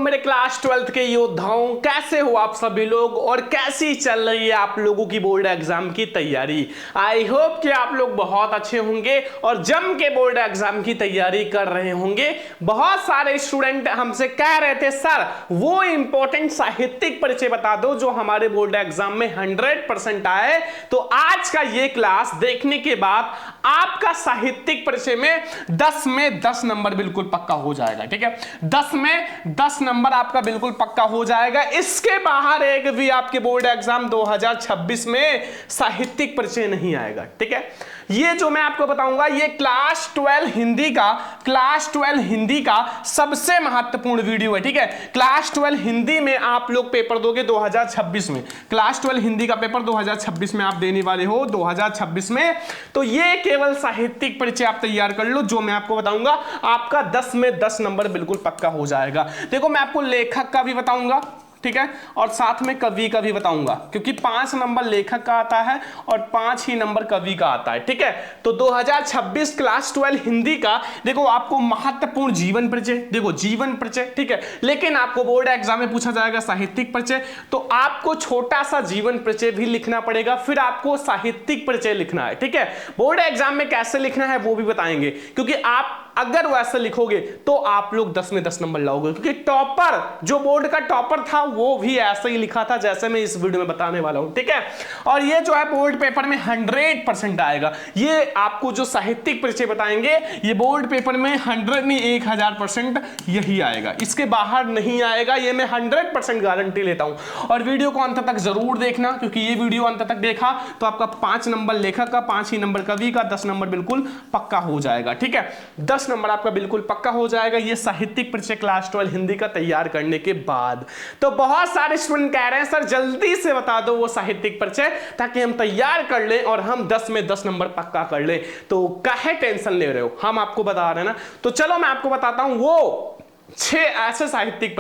मेरे class 12th के योद्धाओं, कैसे हो आप सभी लोग और कैसी चल रही है आप लोगों की बोर्ड एग्जाम की तैयारी। आई होप कि आप लोग बहुत अच्छे होंगे और जम के बोर्ड एग्जाम की तैयारी कर रहे होंगे। बहुत सारे स्टूडेंट हमसे कह रहे थे सर वो इंपॉर्टेंट साहित्यिक परिचय बता दो जो हमारे बोर्ड एग्जाम में 100% आए। तो आज का ये क्लास देखने के बाद आपका साहित्यिक परिचय में 10 में 10 नंबर बिल्कुल पक्का हो जाएगा। ठीक है, 10 में 10 नंबर आपका बिल्कुल पक्का हो जाएगा। इसके बाहर एक भी आपके बोर्ड एग्जाम 2026 में साहित्यिक परिचय नहीं आएगा। ठीक है, ये जो मैं आपको बताऊंगा ये क्लास 12 हिंदी का सबसे महत्वपूर्ण वीडियो है। ठीक है, क्लास 12 हिंदी में आप लोग पेपर दोगे 2026 में। क्लास 12 हिंदी का पेपर 2026 में आप देने वाले हो 2026 में। तो ये केवल साहित्यिक परिचय आप तैयार कर लो, जो मैं आपको बताऊंगा आपका 10 में 10 नंबर बिल्कुल पक्का हो जाएगा। देखो मैं आपको लेखक का भी बताऊंगा, ठीक है, और साथ में कवि का भी बताऊंगा, क्योंकि 5 नंबर लेखक का आता है और 5 ही नंबर कवि का आता है। ठीक है, तो 2026 क्लास 12 हिंदी का देखो आपको महत्वपूर्ण जीवन परिचय, देखो जीवन परिचय, ठीक है, लेकिन आपको बोर्ड एग्जाम में पूछा जाएगा साहित्यिक परिचय, तो आपको छोटा सा जीवन परिचय भी लिखना पड़ेगा, फिर आपको साहित्यिक परिचय लिखना है। ठीक है, बोर्ड एग्जाम में कैसे लिखना है वो भी बताएंगे, क्योंकि आप अगर वैसे लिखोगे तो आप लोग 10 में 10 नंबर लाओगे, क्योंकि टॉपर जो बोर्ड का टॉपर था वो भी ऐसे ही लिखा था जैसे मैं इस वीडियो में बताने वाला हूं। ठीक है, और ये जो है बोर्ड पेपर में 100% आएगा। ये आपको जो साहित्यिक परिचय बताएंगे ये बोर्ड पेपर में 100 नहीं 1000% यही आएगा, इसके बाहर नहीं आएगा, ये मैं 100% गारंटी लेता हूं। और वीडियो को अंत तक जरूर देखना, क्योंकि ये वीडियो अंत तक देखा तो आपका 5 नंबर लेखक का, 5 ही नंबर कवि का, 10 नंबर बिल्कुल पक्का हो जाएगा। ठीक है, 10 नंबर आपका बिल्कुल पक्का हो जाएगा ये साहित्यिक परिचय क्लास 12 हिंदी का तैयार करने के बाद। तो बहुत सारे स्टूडेंट कह रहे हैं सर जल्दी से बता दो वो साहित्यिक परिचय ताकि हम तैयार कर लें और हम 10 में 10 नंबर पक्का कर लें। तो काहे टेंशन ले रहे हो, हम आपको बता रहे हैं ना। तो चलो मैं आपको बताता हूं वो 6 ऐसे साहित्यिक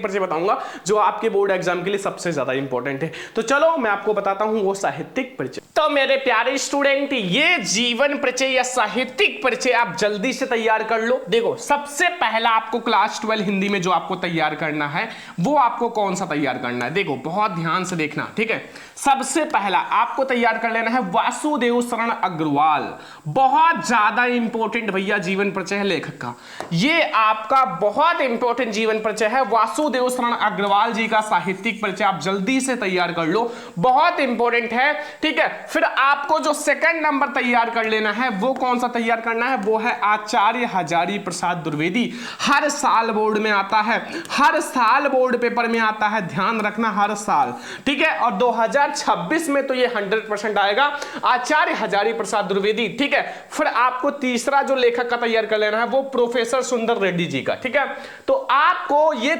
परिचय बताऊंगा जो आपके बोर्ड एग्जाम के लिए सबसे ज्यादा इंपॉर्टेंट है। तो चलो मैं आपको बताता हूं वो साहित्यिक परिचय। तो मेरे प्यारे स्टूडेंट ये जीवन परिचय या साहित्यिक परिचय आप जल्दी से तैयार कर लो। देखो सबसे पहला आपको क्लास 12 हिंदी में जो आपको तैयार करना है वो आपको कौन सा तैयार करना है, देखो बहुत ध्यान से देखना। ठीक है, सबसे पहला आपको तैयार कर लेना है वासुदेव शरण अग्रवाल। बहुत ज्यादा इंपॉर्टेंट भैया जीवन परिचय है लेखक का, ये आपका बहुत इंपॉर्टेंट जीवन परिचय है वासुदेव शरण अग्रवाल जी का साहित्यिक परिचय आप जल्दी से तैयार कर लो, बहुत इंपॉर्टेंट है। ठीक है, फिर आपको जो सेकंड नंबर तैयार कर लेना है वो कौन सा तैयार करना है, वो है आचार्य हजारी प्रसाद द्विवेदी। हर साल बोर्ड में आता है, हर साल बोर्ड पेपर में आता है, ध्यान रखना हर साल। ठीक है, और 2026 में तो ये 100% आएगा आचार्य हजारी प्रसाद द्विवेदी। ठीक है, फिर आपको तीसरा जो लेखक का तैयार कर लेना है वो प्रोफेसर सुंदर रेड्डी जी का। ठीक है, तो आपको ये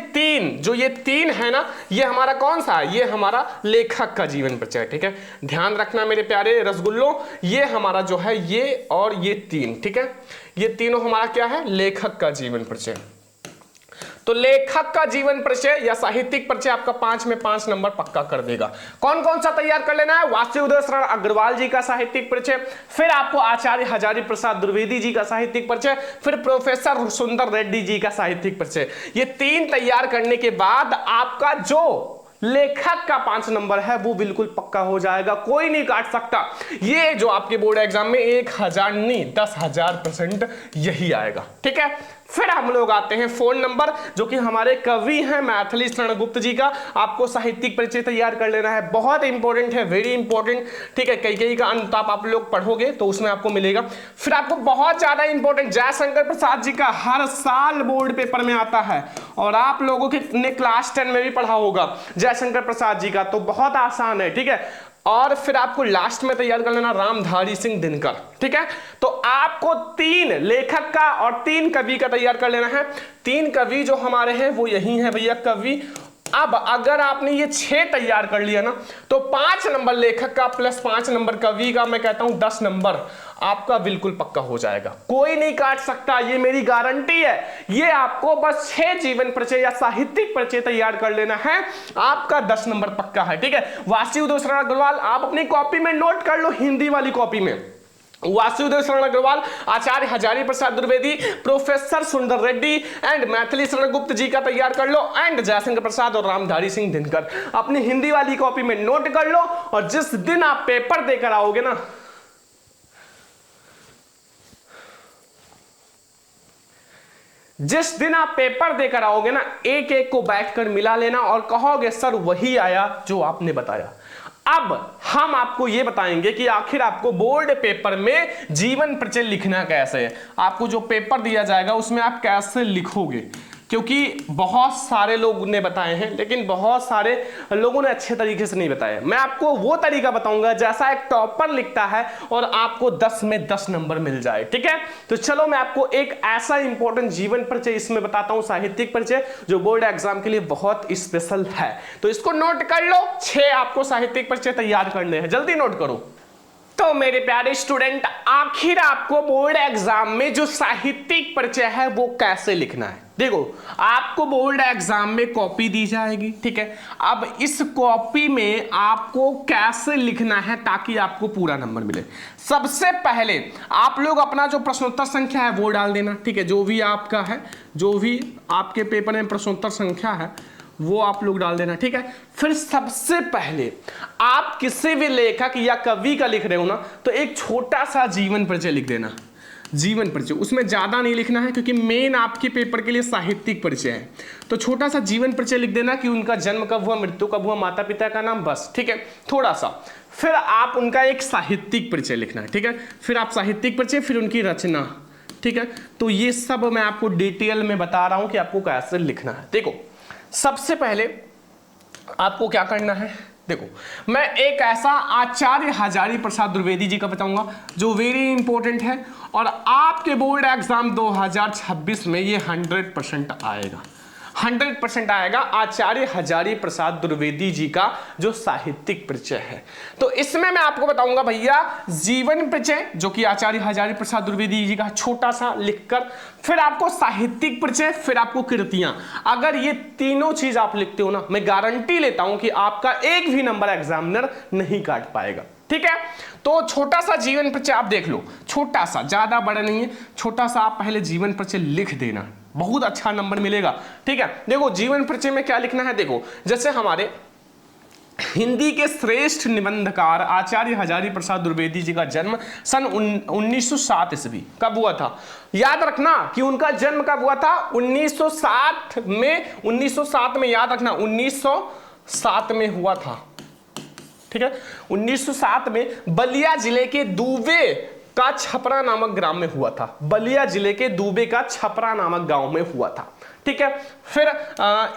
तीन है ना, ये हमारा कौन सा है, ये हमारा लेखक का जीवन परिचय। ठीक है, ध्यान रखना मेरे प्यारे रसगुल्लो, ये हमारा जो है ये और ये 3, ठीक है, ये तीनों हमारा क्या है, लेखक का जीवन परिचय। तो लेखक का जीवन परिचय या साहित्यिक परिचय आपका 5 में 5 नंबर पक्का कर देगा। कौन कौन सा तैयार कर लेना है, वासुदेव शरण अग्रवाल जी का साहित्यिक परिचय, फिर आपको आचार्य हजारी प्रसाद द्विवेदी जी का साहित्यिक परिचय, फिर प्रोफेसर सुंदर रेड्डी जी का साहित्यिक परिचय। ये 3 तैयार करने के बाद आपका जो लेखक का 5 नंबर है वो बिल्कुल पक्का हो जाएगा, कोई नहीं काट सकता। ये जो आपके बोर्ड एग्जाम में 1000 नहीं 10,000% यही आएगा। ठीक है, फिर हम लोग आते हैं फोन नंबर, जो कि हमारे कवि हैं मैथिली शरण गुप्त जी का। आपको साहित्यिक परिचय तैयार कर लेना है, बहुत इंपॉर्टेंट है, वेरी इंपॉर्टेंट। ठीक है, कई का अंत आप लोग पढ़ोगे तो उसमें आपको मिलेगा। फिर आपको बहुत ज्यादा इंपॉर्टेंट जयशंकर प्रसाद जी का हर साल बोर्ड पेपर में आता है, और आप लोगों के ने क्लास 10 में भी पढ़ा होगा जयशंकर प्रसाद जी का, तो बहुत आसान है। ठीक है, और फिर आपको लास्ट में तैयार कर लेना रामधारी सिंह दिनकर। ठीक है, तो आपको 3 लेखक का और 3 कवि का तैयार कर लेना है। 3 कवि जो हमारे हैं वो यही है भैया कवि। अब अगर आपने ये 6 तैयार कर लिया ना तो 5 नंबर लेखक का प्लस 5 नंबर कवि का, मैं कहता हूं 10 नंबर आपका बिल्कुल पक्का हो जाएगा, कोई नहीं काट सकता, ये मेरी गारंटी है। ये आपको बस 6 जीवन परिचय या साहित्यिक परिचय तैयार कर लेना है, आपका 10 नंबर पक्का है। ठीक है, वासुदेव शरण अग्रवाल आप अपनी कॉपी में नोट कर लो, हिंदी वाली कॉपी में वासुदेव शरण अग्रवाल, आचार्य हजारी प्रसाद द्विवेदी, प्रोफेसर सुंदर रेड्डी एंड मैथिली शरण गुप्त जी का तैयार कर लो, एंड जयशंकर प्रसाद और रामधारी सिंह दिनकर। अपनी हिंदी वाली कॉपी में नोट कर लो, और जिस दिन आप पेपर देकर आओगे ना, जिस दिन आप पेपर देकर आओगे ना, एक एक को बैठकर मिला लेना और कहोगे सर वही आया जो आपने बताया। अब हम आपको यह बताएंगे कि आखिर आपको बोर्ड पेपर में जीवन परिचय लिखना कैसे है। आपको जो पेपर दिया जाएगा उसमें आप कैसे लिखोगे, क्योंकि बहुत सारे लोग ने बताए हैं लेकिन बहुत सारे लोगों ने अच्छे तरीके से नहीं बताया। मैं आपको वो तरीका बताऊंगा जैसा एक टॉपर लिखता है और आपको 10 में 10 नंबर मिल जाए, ठीक है। तो चलो मैं आपको एक ऐसा इंपॉर्टेंट जीवन परिचय इसमें बताता हूं, साहित्यिक परिचय, जो बोर्ड एग्जाम के लिए बहुत स्पेशल है। तो इसको नोट कर लो, 6 आपको साहित्यिक परिचय तैयार करने हैं, जल्दी नोट करो। तो मेरे प्यारे स्टूडेंट, आखिर आपको बोर्ड एग्जाम में जो साहित्यिक परिचय है वो कैसे लिखना है। देखो, आपको बोर्ड एग्जाम में कॉपी दी जाएगी, ठीक है। अब इस कॉपी में आपको कैसे लिखना है ताकि आपको पूरा नंबर मिले। सबसे पहले आप लोग अपना जो प्रश्नोत्तर संख्या है वो डाल देना, ठीक है। जो भी आपका है, जो भी आपके पेपर में प्रश्नोत्तर संख्या है वो आप लोग डाल देना, ठीक है। फिर सबसे पहले आप किसी भी लेखक या कवि का लिख रहे हो ना, तो एक छोटा सा जीवन परिचय लिख देना। जीवन परिचय, उसमें ज्यादा नहीं लिखना है क्योंकि मेन आपके पेपर के लिए साहित्यिक परिचय है। तो छोटा सा जीवन परिचय लिख देना कि उनका जन्म कब हुआ, मृत्यु कब हुआ, माता पिता का नाम, बस, ठीक है, थोड़ा सा। फिर आप उनका एक साहित्यिक परिचय लिखना है, ठीक है। फिर आप साहित्यिक परिचय, फिर उनकी रचना, ठीक है। तो ये सब मैं आपको डिटेल में बता रहा हूं कि आपको कैसे लिखना है। देखो, सबसे पहले आपको क्या करना है, देखो मैं एक ऐसा आचार्य हजारी प्रसाद द्विवेदी जी का बताऊंगा जो वेरी इंपॉर्टेंट है, और आपके बोर्ड एग्जाम 2026 में ये 100% आएगा, 100% आएगा। आचार्य हजारी प्रसाद द्विवेदी जी का जो साहित्यिक परिचय है, तो इसमें मैं आपको बताऊंगा भैया जीवन परिचय जो कि आचार्य हजारी प्रसाद द्विवेदी जी का छोटा सा लिखकर, फिर आपको साहित्यिक परिचय, फिर आपको कृतियां। अगर ये तीनों चीज आप लिखते हो ना, मैं गारंटी लेता हूं कि आपका एक भी नंबर एग्जामिनर नहीं काट पाएगा, ठीक है। तो छोटा सा जीवन परिचय आप देख लो, छोटा सा, ज्यादा बड़ा नहीं है, छोटा सा आप पहले जीवन परिचय लिख देना, बहुत अच्छा नंबर मिलेगा, ठीक है। देखो जीवन परिचय में क्या लिखना है, देखो जैसे हमारे हिंदी के श्रेष्ठ निबंधकार आचार्य हजारी प्रसाद द्विवेदी जी का जन्म सन 1907 ईस्वी कब हुआ था। याद रखना कि उनका जन्म कब हुआ था, 1907 में, 1907 में, याद रखना 1907 में हुआ था, ठीक है। 1907 में बलिया जिले के दूबे का छपरा नामक ग्राम में हुआ था, बलिया जिले के दूबे का छपरा नामक गांव में हुआ था, ठीक है। फिर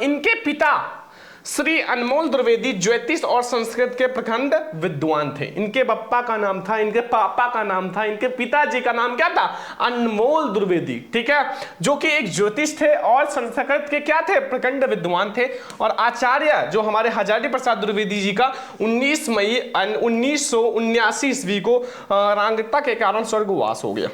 इनके पिता श्री अनमोल द्विवेदी ज्योतिष और संस्कृत के प्रखंड विद्वान थे। इनके पापा का नाम था, इनके पापा का नाम था, इनके पिताजी का नाम क्या था, अनमोल द्विवेदी, ठीक है, जो कि एक ज्योतिष थे और संस्कृत के क्या थे, प्रखंड विद्वान थे। और आचार्य जो हमारे हजारी प्रसाद द्विवेदी जी का 19 मई 1979 ईस्वी को रांगता के कारण स्वर्गवास हो गया।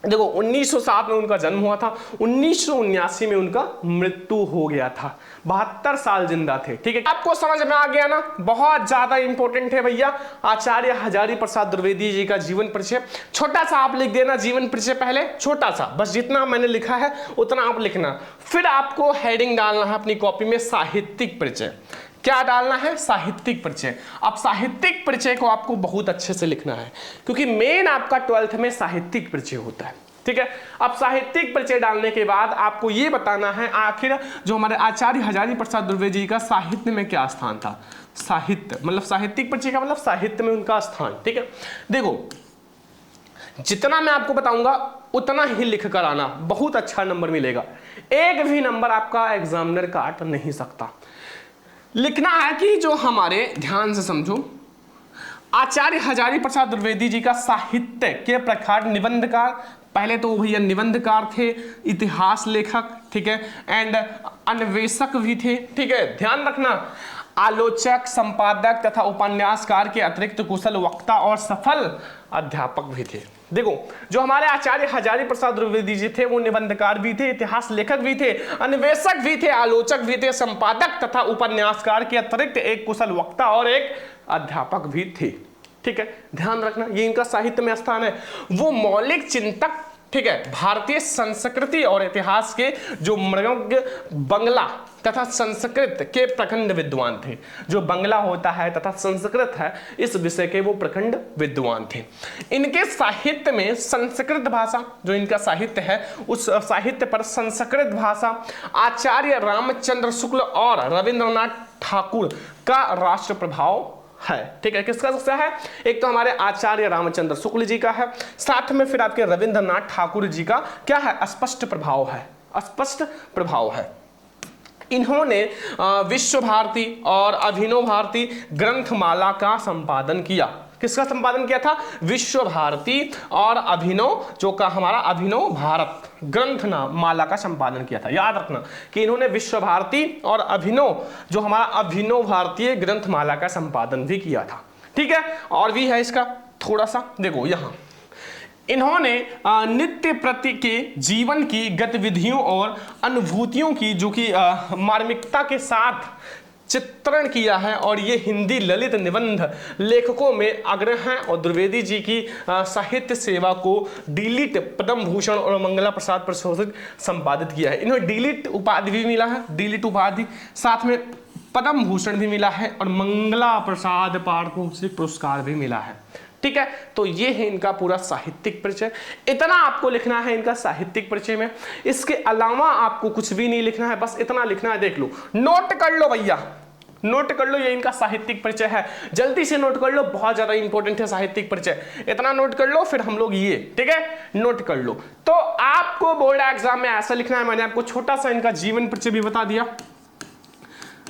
देखो 1907 में उनका जन्म हुआ था, 1979 में उनका मृत्यु हो गया था, 72 साल जिंदा थे, ठीक है। आपको समझ में आ गया ना, बहुत ज्यादा इंपॉर्टेंट है भैया आचार्य हजारी प्रसाद द्विवेदी जी का जीवन परिचय। छोटा सा आप लिख देना जीवन परिचय, पहले छोटा सा, बस जितना मैंने लिखा है उतना आप लिखना। फिर आपको हेडिंग डालना है अपनी कॉपी में साहित्यिक परिचय। क्या डालना है, साहित्यिक परिचय। अब साहित्यिक परिचय को आपको बहुत अच्छे से लिखना है क्योंकि मेन आपका 12th में साहित्यिक परिचय होता है, ठीक है। अब साहित्यिक परिचय डालने के बाद आपको यह बताना है आखिर जो हमारे आचार्य हजारी प्रसाद द्विवेदी जी का साहित्य में क्या स्थान था। साहित्य मतलब साहित्यिक परिचय का मतलब साहित्य में उनका स्थान, ठीक है। देखो जितना मैं आपको बताऊंगा उतना ही लिख कर आना, बहुत अच्छा नंबर मिलेगा, एक भी नंबर आपका एग्जामिनर काट नहीं सकता। लिखना है कि जो हमारे, ध्यान से समझो, आचार्य हजारी प्रसाद द्विवेदी जी का साहित्य के प्रखर निबंधकार, पहले तो भैया निबंधकार थे, इतिहास लेखक, ठीक है, एंड अन्वेषक भी थे, ठीक है। ध्यान रखना आलोचक, संपादक तथा उपन्यासकार के अतिरिक्त कुशल वक्ता और सफल अध्यापक भी थे। देखो जो हमारे आचार्य हजारी प्रसाद द्विवेदी जी थे वो निबंधकार भी थे, इतिहास लेखक भी थे, अन्वेषक भी थे, आलोचक भी थे, संपादक तथा उपन्यासकार के अतिरिक्त एक कुशल वक्ता और एक अध्यापक भी थे, ठीक है, ध्यान रखना ये इनका साहित्य में स्थान है। वो मौलिक चिंतक, ठीक है, भारतीय संस्कृति और इतिहास के जो मृग बंगला तथा संस्कृत के प्रखंड विद्वान थे। जो बंगला होता है तथा संस्कृत है, इस विषय के वो प्रखंड विद्वान थे। इनके साहित्य में संस्कृत भाषा, जो इनका साहित्य है उस साहित्य पर संस्कृत भाषा आचार्य रामचंद्र शुक्ल और रविंद्रनाथ ठाकुर का राष्ट्र प्रभाव है। ठीक है, किसका सबसे है? एक तो हमारे आचार्य रामचंद्र शुक्ल जी का है, साथ में फिर आपके रविंद्रनाथ ठाकुर जी का क्या है? स्पष्ट प्रभाव है, स्पष्ट प्रभाव है। इन्होंने विश्व भारती और अभिनव भारती ग्रंथमाला का संपादन किया। किसका संपादन किया था? विश्व भारती और अभिनव, जो का हमारा अभिनव भारत ग्रंथमाला का संपादन किया था। याद रखना कि इन्होंने विश्व भारती और अभिनव, जो हमारा अभिनव भारतीय ग्रंथमाला का संपादन भी किया था। ठीक है, और भी है इसका थोड़ा सा, देखो यहां इन्होंने नित्य प्रति के जीवन की गतिविधियों और अनुभूतियों की जो कि मार्मिकता के साथ चित्रण किया है, और ये हिंदी ललित निबंध लेखकों में अग्रणी हैं। और द्विवेदी जी की साहित्य सेवा को डीलिट, पद्म भूषण और मंगला प्रसाद प्रशोधित संपादित किया है। इन्हें डीलिट उपाधि भी मिला है, डीलिट उपाधि, साथ में पद्म भूषण भी मिला है और मंगला प्रसाद पारितोषिक पुरस्कार भी मिला है। ठीक है, तो ये है इनका पूरा साहित्यिक परिचय। इतना आपको लिखना है इनका साहित्यिक परिचय में, इसके अलावा आपको कुछ भी नहीं लिखना है, बस इतना लिखना है। देख लो, नोट कर लो भैया, नोट कर लो, ये इनका साहित्यिक परिचय है। जल्दी से नोट कर लो, बहुत ज्यादा इंपॉर्टेंट है साहित्यिक परिचय। इतना नोट कर लो, फिर हम लोग ये, ठीक है, नोट कर लो। तो आपको बोर्ड एग्जाम में ऐसा लिखना है, मैंने आपको छोटा सा इनका जीवन परिचय भी बता दिया,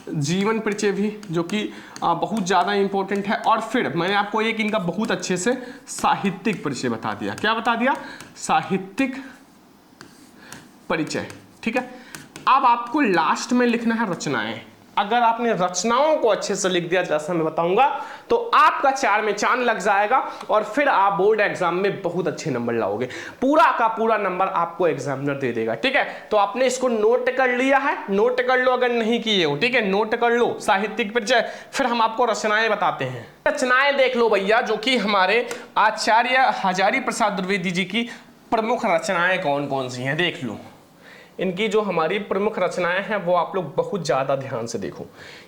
जीवन परिचय भी, जो कि बहुत ज़्यादा इंपॉर्टेंट है। और फिर मैंने आपको एक इनका बहुत अच्छे से साहित्यिक परिचय बता दिया। क्या बता दिया? साहित्यिक परिचय। ठीक है, अब आपको लास्ट में लिखना है रचनाएं। अगर आपने रचनाओं को अच्छे से लिख दिया, जैसा मैं बताऊंगा, तो आपका 4 में चांद लग जाएगा और फिर आप बोर्ड एग्जाम में बहुत अच्छे नंबर लाओगे। पूरा का पूरा नंबर आपको एग्जामिनर दे देगा। ठीक है, तो आपने इसको नोट कर लिया है, नोट कर लो अगर नहीं किए हो। ठीक है, नोट कर लो साहित्यिक परिचय, फिर हम आपको रचनाएं बताते हैं। रचनाएं देख लो भैया, जो कि हमारे आचार्य हजारी प्रसाद द्विवेदी जी की प्रमुख रचनाएं कौन कौन सी हैं, देख लो। इनकी जो हमारी प्रमुख रचनाएं हैं वो आप लोग बहुत ज़्यादा ध्यान से देखो,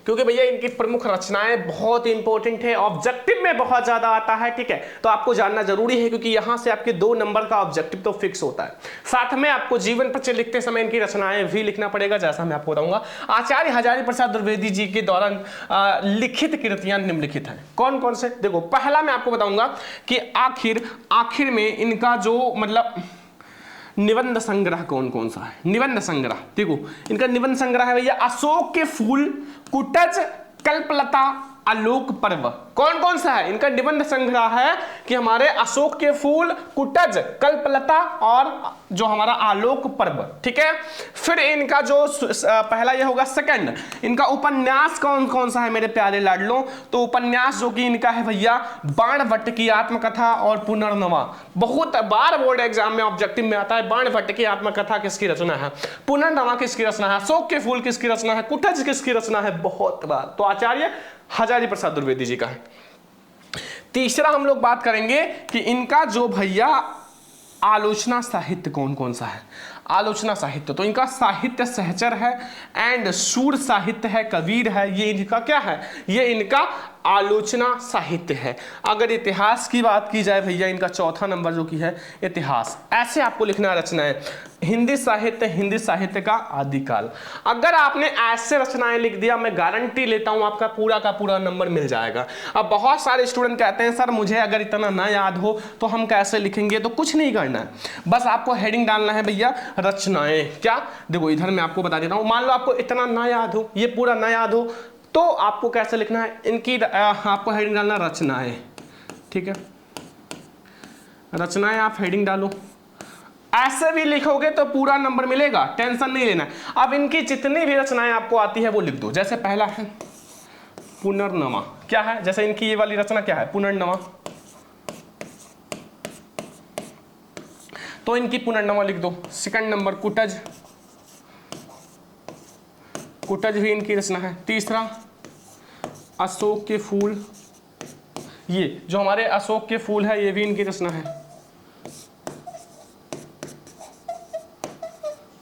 क्योंकि भैया इनकी प्रमुख रचनाएं बहुत इंपॉर्टेंट है, ऑब्जेक्टिव में बहुत ज़्यादा आता है। ठीक है, तो आपको जानना जरूरी है, क्योंकि यहाँ से आपके 2 नंबर का ऑब्जेक्टिव तो फिक्स होता है। साथ में आपको जीवन परिचय लिखते समय इनकी रचनाएं भी लिखना पड़ेगा, जैसा मैं आपको बताऊंगा। आचार्य हजारी प्रसाद द्विवेदी जी के दौरान लिखित कृतियां निम्नलिखित हैं। कौन कौन से? देखो, पहला मैं आपको बताऊंगा कि आखिर में इनका जो मतलब निबंध संग्रह कौन कौन सा है। निबंध संग्रह देखो, इनका निबंध संग्रह है भैया अशोक के फूल, कुटज, कल्पलता, आलोक पर्व। कौन कौन सा है? इनका निबंध संग्रह है कि हमारे अशोक के फूल, कुटज, कल्पलता और जो हमारा आलोक पर्व। ठीक है, फिर इनका जो पहला ये होगा। सेकंड, इनका उपन्यास कौन कौन सा है मेरे प्यारे लाडलों? तो उपन्यास जो कि इनका है भैया बाणभट्ट की आत्मकथा और पुनर्नवा। बहुत बार बोर्ड एग्जाम में ऑब्जेक्टिव में आता है, बाणभट्ट की आत्मकथा किसकी रचना है, पुनर्नवा किसकी रचना है, अशोक के फूल किसकी रचना है, कुटज किसकी रचना है, बहुत बार। तो आचार्य हजारी प्रसाद द्विवेदी जी का है। तीसरा हम लोग बात करेंगे कि इनका जो भैया आलोचना साहित्य कौन कौन सा है। आलोचना साहित्य तो इनका साहित्य सहचर है एंड शूर साहित्य है, कबीर है। ये इनका क्या है? ये इनका आलोचना साहित्य है। अगर इतिहास की बात की जाए भैया, इनका चौथा नंबर जो की है इतिहास। ऐसे आपको लिखना रचनाएं। हिंदी साहित्य का आदिकाल। अगर आपने ऐसे रचनाएं लिख दिया, मैं गारंटी लेता हूं आपका पूरा का पूरा नंबर मिल जाएगा। अब बहुत सारे स्टूडेंट कहते हैं सर मुझे अगर इतना ना याद हो तो हम कैसे लिखेंगे? तो कुछ नहीं करना है, बस आपको हेडिंग डालना है भैया रचनाएं। क्या? देखो इधर मैं आपको बता देता हूं, मान लो आपको इतना ना याद हो, ये पूरा ना याद हो, तो आपको कैसे लिखना है? इनकी आपको हेडिंग डालना रचनाएं। ठीक है, रचनाएं आप हेडिंग डालो। ऐसे भी लिखोगे तो पूरा नंबर मिलेगा, टेंशन नहीं लेना। अब इनकी जितनी भी रचनाएं आपको आती है वो लिख दो। जैसे पहला है पुनर्नवा। क्या है? जैसे इनकी ये वाली रचना क्या है? पुनर्नवा। तो इनकी पुनर्नवा लिख दो। सेकंड नंबर कुटज, कुटज भी इनकी रचना है। तीसरा अशोक के फूल, ये जो हमारे अशोक के फूल है ये भी इनकी रचना है।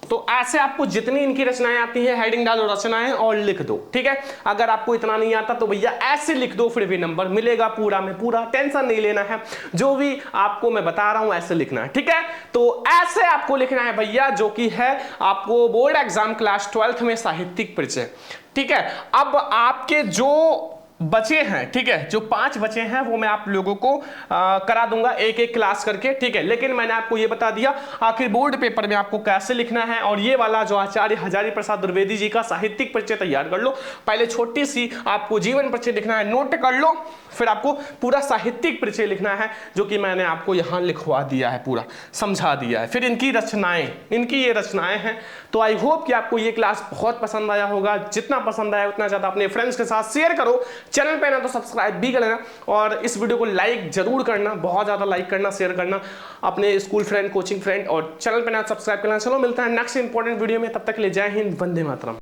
तो ऐसे आपको जितनी इनकी रचनाएं आती है हेडिंग डालो रचनाएं और लिख दो, ठीक है। अगर आपको इतना नहीं आता तो भैया ऐसे लिख दो, फिर भी नंबर मिलेगा पूरा में पूरा, टेंशन नहीं लेना है। जो भी आपको मैं बता रहा हूं ऐसे लिखना है, ठीक है। तो ऐसे आपको लिखना है भैया, जो कि है आपको बोर्ड एग्जाम क्लास 12th में साहित्यिक परिचय, ठीक है। अब आपके जो बचे हैं, ठीक है, जो 5 बचे हैं वो मैं आप लोगों को करा दूंगा एक एक क्लास करके, ठीक है। लेकिन मैंने आपको ये बता दिया आखिर बोर्ड पेपर में आपको कैसे लिखना है। और ये वाला जो आचार्य हजारी प्रसाद द्विवेदी जी का साहित्यिक परिचय तैयार कर लो। पहले छोटी सी आपको जीवन परिचय लिखना है, नोट कर लो, फिर आपको पूरा साहित्यिक परिचय लिखना है, जो कि मैंने आपको यहाँ लिखवा दिया है, पूरा समझा दिया है। फिर इनकी रचनाएं, इनकी ये रचनाएं हैं। तो आई होप कि आपको ये क्लास बहुत पसंद आया होगा। जितना पसंद आया उतना ज़्यादा अपने फ्रेंड्स के साथ शेयर करो। चैनल पे ना तो सब्सक्राइब भी कर लेना और इस वीडियो को लाइक जरूर करना, बहुत ज़्यादा लाइक करना, शेयर करना अपने स्कूल फ्रेंड, कोचिंग फ्रेंड, और चैनल पे ना सब्सक्राइब करना। चलो मिलता है नेक्स्ट इंपॉर्टेंट वीडियो में, तब तक के लिए जय हिंद, वंदे मातरम।